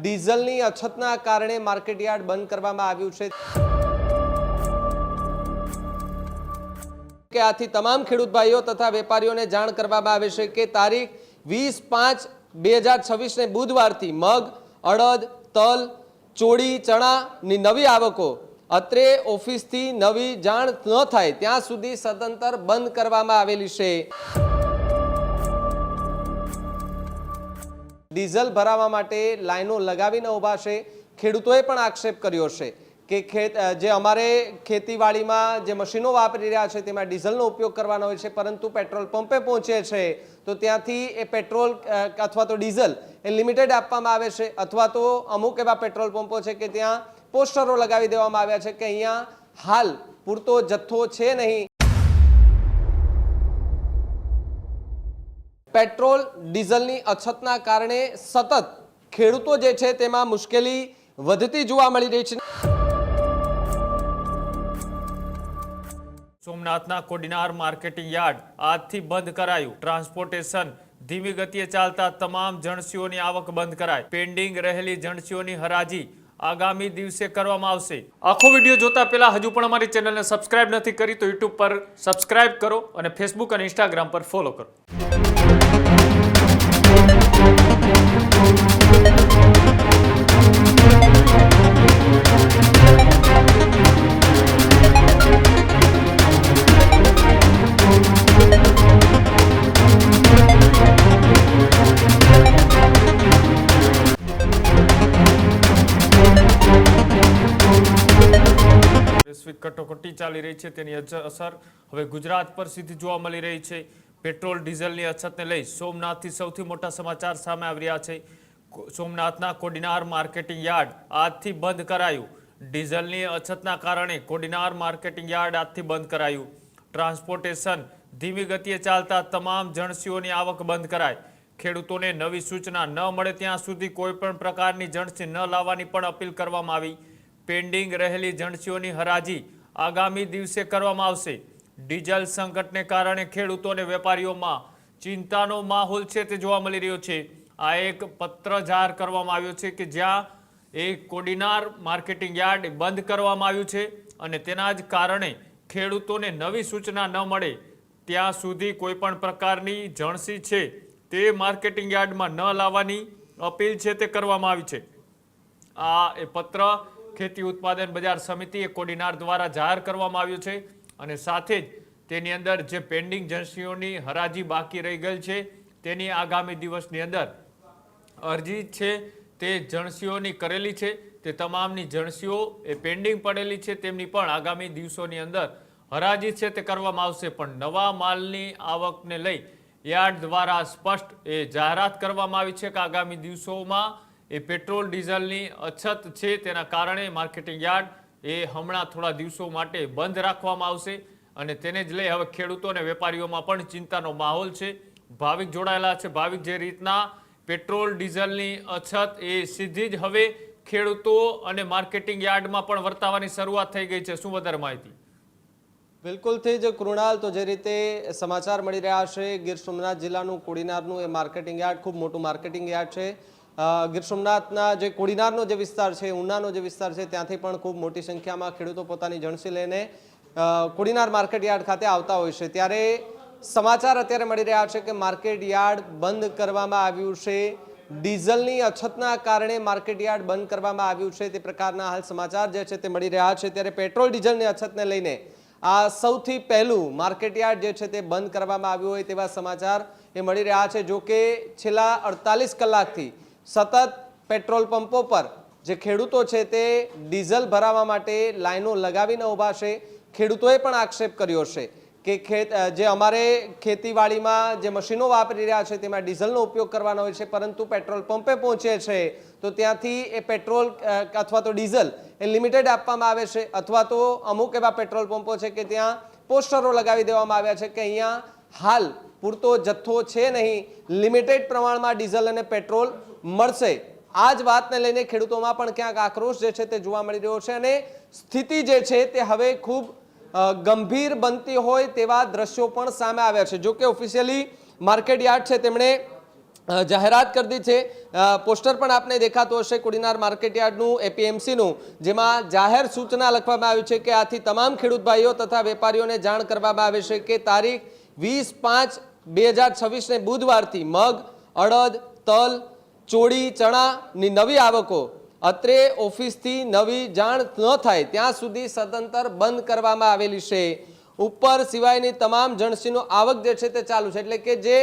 ડીઝલની અછતના કારણે માર્કેટયાર્ડ બંધ કરવામાં આવ્યું છે કે આથી તમામ ખેડૂત ભાઈઓ તથા વેપારીઓને જાણ કરવામાં આવે છે કે તારીખ 20/5/2026 ને બુધવારથી મગ, અડદ, તલ, ચોળી, ચણાની નવી આવકો અત્રે ઓફિસથી નવી જાણ ન થાય ત્યાં સુધી સદંતર બંધ કરવામાં આવેલી છે। ડીઝલ ભરાવા માટે લાઈનો લગાવીને ઊભા છે। ખેડૂતોએ પણ આક્ષેપ કર્યો છે કે જે અમારે ખેતીવાડીમાં જે મશીનો વાપરી રહ્યા છે તેમાં ડીઝલનો ઉપયોગ કરવાનો હોય છે, પરંતુ પેટ્રોલ પંપે પહોંચે છે તો ત્યાંથી એ પેટ્રોલ અથવા તો ડીઝલ એ લિમિટેડ આપવામાં આવે છે, અથવા તો અમુક એવા પેટ્રોલ પંપો છે કે ત્યાં પોસ્ટરો લગાવી દેવામાં આવ્યા છે કે અહીંયા હાલ પૂરતો જથ્થો છે નહીં। પેટ્રોલ ડીઝલની અછતના કારણે સતત ખેડૂતો જે છે તેમાં મુશ્કેલી વધતી જોવા મળી રહી છે। સોમનાથના કોડીનાર માર્કેટિંગ યાર્ડ આજથી બંધ કરાયું। ટ્રાન્સપોર્ટેશન ધીમી ગતિએ ચાલતા તમામ જણસીઓની આવક બંધ કરાય। પેન્ડિંગ રહેલી જણસીઓની હરાજી આગામી દિવસે કરવામાં આવશે। આખો વિડીયો જોતા પહેલા હજુ પણ અમારી ચેનલને સબસ્ક્રાઇબ નથી કરી તો યુટ્યુબ પર સબસ્ક્રાઇબ કરો અને ફેસબુક અને ઇન્સ્ટાગ્રામ પર ફોલો કરો। વૈશ્વિક કટોકટી ચાલી રહી છે તેની અસર હવે ગુજરાત પર સીધી જોવા મળી રહી છે। પેટ્રોલ ડીઝલની અછતને લઈ સોમનાથથી સૌથી મોટા સમાચાર સામે આવી રહ્યા છે। સોમનાથના કોડીનાર માર્કેટિંગ યાર્ડ આજથી બંધ કરાયું। ડીઝલની અછતના કારણે કોડીનાર માર્કેટિંગ યાર્ડ આજથી બંધ કરાયું। ટ્રાન્સપોર્ટેશન ધીમી ગતિએ ચાલતા તમામ જણસીઓની આવક બંધ કરાય। ખેડૂતોને નવી સૂચના ન મળે ત્યાં સુધી કોઈપણ પ્રકારની જણસી ન લાવવાની પણ અપીલ કરવામાં આવી। પેન્ડિંગ રહેલી જણસીઓની હરાજી આગામી દિવસે કરવામાં આવશે। ડીઝલ સંકટને કારણે ખેડૂતો અને વેપારીઓમાં ચિંતાનો માહોલ છે તે જોવા મળી રહ્યો છે। આ એક પત્ર જાહેર કરવામાં આવ્યો છે કે જ્યાં એક કોડીનાર માર્કેટિંગ યાર્ડ બંધ કરવામાં આવ્યું છે અને તેના જ કારણે ખેડૂતોને નવી સૂચના ન મળે ત્યાં સુધી કોઈપણ પ્રકારની જણસી છે તે માર્કેટિંગ યાર્ડમાં ન લાવવાની અપીલ છે તે કરવામાં આવી છે। આ એ પત્ર ખેતી ઉત્પાદન બજાર સમિતિ એ કોડીનાર દ્વારા જાહેર કરવામાં આવ્યું છે અને સાથે જ તેની અંદર જે પેન્ડિંગ જણસીઓની હરાજી બાકી રહી ગયેલ છે તેની આગામી દિવસની અંદર અરજી છે તે જણસીઓની કરેલી છે। તે તમામની જણસીઓ એ પેન્ડિંગ પડેલી છે તેમની પણ આગામી દિવસોની અંદર હરાજી છે તે કરવામાં આવશે। પણ નવા માલની આવકને લઈ યાર્ડ દ્વારા સ્પષ્ટ એ જાહેરાત કરવામાં આવી છે કે આગામી દિવસોમાં એ પેટ્રોલ ડીઝલની અછત છે તેના કારણે માર્કેટિંગ યાર્ડ એ હમણાં થોડા દિવસો માટે બંધ રાખવામાં આવશે અને તેને જ લઈ હવે ખેડૂતો અને વેપારીઓમાં પણ ચિંતાનો માહોલ છે। ભાવિક જોડાયેલા છે। ભાવિક, જે રીતના પેટ્રોલ ડીઝલની અછત એ સીધી જ હવે ખેડૂતો અને માર્કેટિંગ યાર્ડમાં પણ વર્તાવાની શરૂઆત થઈ ગઈ છે, શું વધારે માહિતી? બિલકુલથી જ કૃણાલ, તો જે રીતે સમાચાર મળી રહ્યા છે ગીર સોમનાથ જિલ્લાનું કોડીનારનું એ માર્કેટિંગ યાર્ડ ખૂબ મોટું માર્કેટિંગ યાર્ડ છે। ગીર સોમનાથના જે કોડીનારનો જે વિસ્તાર છે, ઉનાનો જે વિસ્તાર છે ત્યાંથી પણ ખૂબ મોટી સંખ્યામાં ખેડૂતો પોતાની જણસી લઈને કોડીનાર માર્કેટ યાર્ડ ખાતે આવતા હોય છે। ત્યારે સમાચાર અત્યારે મળી રહ્યા છે કે માર્કેટ યાર્ડ બંધ કરવામાં આવ્યું છે। ડીઝલની અછતના કારણે માર્કેટ યાર્ડ બંધ કરવામાં આવ્યું છે તે પ્રકારના હાલ સમાચાર જે છે તે મળી રહ્યા છે। ત્યારે પેટ્રોલ ડીઝલની અછતને લઈને આ સૌથી પહેલું માર્કેટ યાર્ડ જે છે તે બંધ કરવામાં આવ્યું હોય તેવા સમાચાર એ મળી રહ્યા છે। જો કે છેલ્લા 48 કલાકથી સતત પેટ્રોલ પંપો પર જે ખેડૂતો છે તે ડીઝલ ભરાવા માટે લાઈનો લગાવીને ઊભા છે। ખેડૂતોએ પણ આક્ષેપ કર્યો છે કે જે અમારે ખેતીવાડીમાં જે મશીનો વાપરી રહ્યા છે તેમાં ડીઝલનો ઉપયોગ કરવાનો હોય છે, પરંતુ પેટ્રોલ પંપે પહોંચે છે તો ત્યાંથી એ પેટ્રોલ અથવા તો ડીઝલ એ લિમિટેડ આપવામાં આવે છે, અથવા તો અમુક એવા પેટ્રોલ પંપો છે કે ત્યાં પોસ્ટરો લગાવી દેવામાં આવ્યા છે કે અહીંયા હાલ પૂરતો જથ્થો છે નહીં, લિમિટેડ પ્રમાણમાં ડીઝલ અને પેટ્રોલ મળશે। આ જ વાતને લઈને ખેડૂતોમાં પણ ક્યાંક આક્રોશ જે છે તે જોવા મળી રહ્યો છે અને સ્થિતિ જે છે તે હવે ખૂબ ગંભીર બનતી હોય તેવા દ્રશ્યો પણ સામે આવ્યા છે। જો કે ઓફિશિયલી માર્કેટ યાર્ડ છે તેમણે જાહેરાત કરી દી છે। પોસ્ટર પણ આપને દેખાતું હશે કોડીનાર માર્કેટયાર્ડનું એપીએમસીનું, જેમાં જાહેર સૂચના લખવામાં આવી છે કે આથી તમામ ખેડૂત ભાઈઓ તથા વેપારીઓને જાણ કરવામાં આવે છે કે તારીખ 20/5/2026 ને બુધવારથી મગ, અડદ, તલ, ચોળી, ચણાની નવી આવકો અત્રે ઓફિસથી નવી જાણ ન થાય ત્યાં સુધી સદંતર બંધ કરવામાં આવેલી છે। ઉપર સિવાયની તમામ જણસીનો આવક જે છે તે ચાલુ છે, એટલે કે જે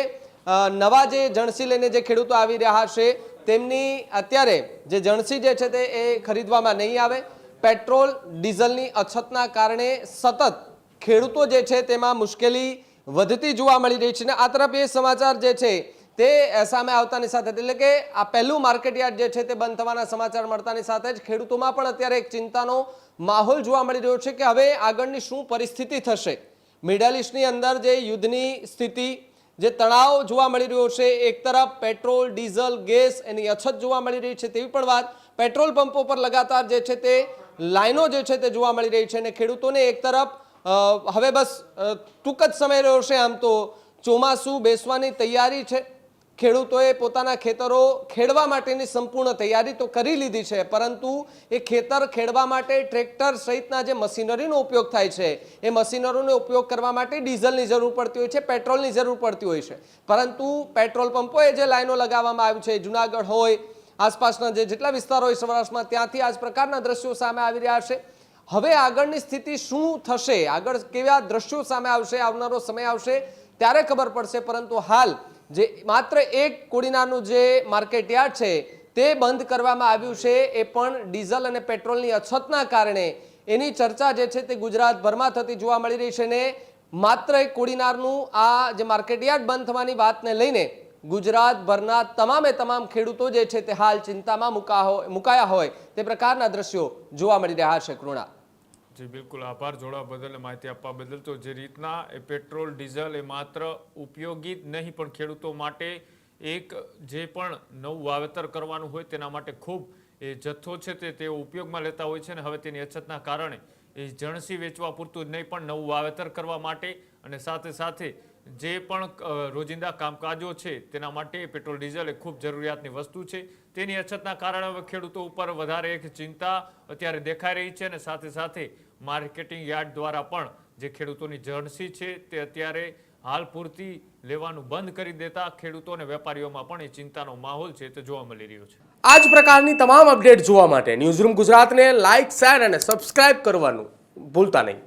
નવા જે જણસી લઈને જે ખેડૂતો આવી રહ્યા છે તેમની અત્યારે જે જણસી જે છે તે એ ખરીદવામાં નહીં આવે। પેટ્રોલ ડીઝલની અછતના કારણે સતત ખેડૂતો જે છે તેમાં મુશ્કેલી વધતી જોવા મળી રહી છે। અને આ તરફ એ સમાચાર જે છે તે સામે આવતાની સાથે, એટલે કે આ પહેલું માર્કેટયાર્ડ જે છે તે બંધ થવાના સમાચાર મળતાની સાથે જ ખેડૂતોમાં પણ અત્યારે એક ચિંતાનો માહોલ જોવા મળી રહ્યો છે કે હવે આગળની શું પરિસ્થિતિ થશે। મિડલ ઇસ્ટની અંદર જે યુદ્ધની સ્થિતિ, જે તણાવ જોવા મળી રહ્યો છે, એક તરફ પેટ્રોલ, ડીઝલ, ગેસ એની અછત જોવા મળી રહી છે તેવી પણ વાત, પેટ્રોલ પંપો પર લગાતાર જે છે તે લાઈનો જે છે તે જોવા મળી રહી છે અને ખેડૂતોને એક તરફ હવે બસ ટૂંક જ સમય રહ્યો છે, આમ તો ચોમાસું બેસવાની તૈયારી છે। ખેડૂતોએ પોતાના ખેતરો ખેડવા માટેની સંપૂર્ણ તૈયારી તો કરી લીધી છે, પરંતુ એ ખેતર ખેડવા માટે ટ્રેક્ટર સહિતના જે મશીનરીનો ઉપયોગ થાય છે એ મશીનરીનો ઉપયોગ કરવા માટે ડીઝલની જરૂર પડતી હોય છે, પેટ્રોલની જરૂર પડતી હોય છે, પરંતુ પેટ્રોલ પંપોએ જે લાઈનો લગાવવામાં આવી છે, જુનાગઢ હોય, આસપાસના જે જેટલા વિસ્તારો હોય સૌરાષ્ટ્રમાં, ત્યાંથી આ જ પ્રકારના દ્રશ્યો સામે આવી રહ્યા છે। હવે આગળની સ્થિતિ શું થશે, આગળ કેવા દ્રશ્યો સામે આવશે, આવનારો સમય આવશે ત્યારે ખબર પડશે, પરંતુ હાલ જે માત્ર એક કોડીનારનું જે માર્કેટયાર્ડ છે તે બંધ કરવામાં આવ્યું છે એ પણ ડીઝલ અને પેટ્રોલની અછતના કારણે એની ચર્ચા જે છે તે ગુજરાતભરમાં થતી જોવા મળી રહી છે। ને માત્ર એક કોડીનારનું આ જે માર્કેટયાર્ડ બંધ થવાની વાતને લઈને ગુજરાતભરના તમામે તમામ ખેડૂતો જે છે તે હાલ ચિંતામાં મુકાયા હોય તે પ્રકારના દ્રશ્યો જોવા મળી રહ્યા છે। કૃણા જી બિલકુલ, આભાર જોડાવા બદલ, માહિતી આપવા બદલ। તો જે રીતના એ પેટ્રોલ ડીઝલ એ માત્ર ઉપયોગી જ નહીં પણ ખેડૂતો માટે એક જે પણ નવું વાવેતર કરવાનું હોય તેના માટે ખૂબ એ જથ્થો છે તેઓ ઉપયોગમાં લેતા હોય છે અને હવે તેની અછતના કારણે એ જણસી વેચવા પૂરતું જ નહીં પણ નવું વાવેતર કરવા માટે અને સાથે સાથે જે પણ રોજિંદા કામકાજો છે તેના માટે પેટ્રોલ ડીઝલ એ ખૂબ જરૂરિયાતની વસ્તુ છે। તેની અછતના કારણે હવે ખેડૂતો ઉપર વધારે એક ચિંતા અત્યારે દેખાઈ રહી છે અને સાથે સાથે માર્કેટિંગ યાર્ડ દ્વારા પણ જે ખેડૂતોની જણસી છે તે અત્યારે હાલ પૂરતી લેવાનું બંધ કરી દેતા ખેડૂતો અને વેપારીઓમાં પણ એ ચિંતાનો માહોલ છે તે જોવા મળી રહ્યો છે। આ જ પ્રકારની તમામ અપડેટ જોવા માટે ન્યૂઝરૂમ ગુજરાતને લાઇક, શેર અને સબસ્ક્રાઇબ કરવાનું ભૂલતા નહીં।